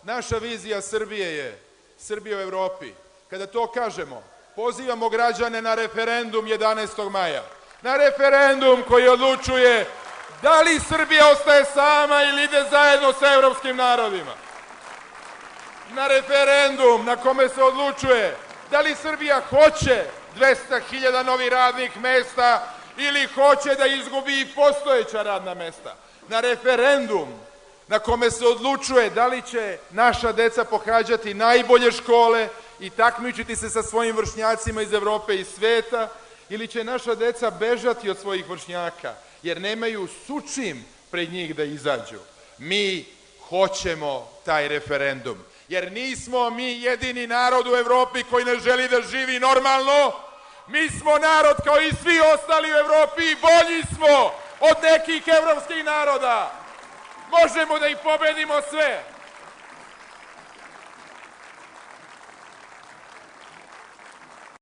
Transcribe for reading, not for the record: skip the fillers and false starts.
Naša vizija Srbije je Srbija u Evropi. Kada to kažemo, pozivamo građane na referendum 11. maja. Na referendum koji odlučuje da li Srbija ostaje sama ili ide zajedno sa evropskim narodima. Na referendum na kome se odlučuje da li Srbija hoće 200.000 novih radnih mesta ili hoće da izgubi i postojeća radna mesta. Na referendum na kome se odlučuje da li će naša deca pohađati najbolje škole i takmičiti se sa svojim vršnjacima iz Evrope i sveta, ili će naša deca bežati od svojih vršnjaka, jer nemaju sučim pred njih da izađu. Mi hoćemo taj referendum, jer nismo mi jedini narod u Evropi koji ne želi da živi normalno. Mi smo narod kao i svi ostali u Evropi i bolji smo od nekih evropskih naroda. Možemo da ih pobedimo sve.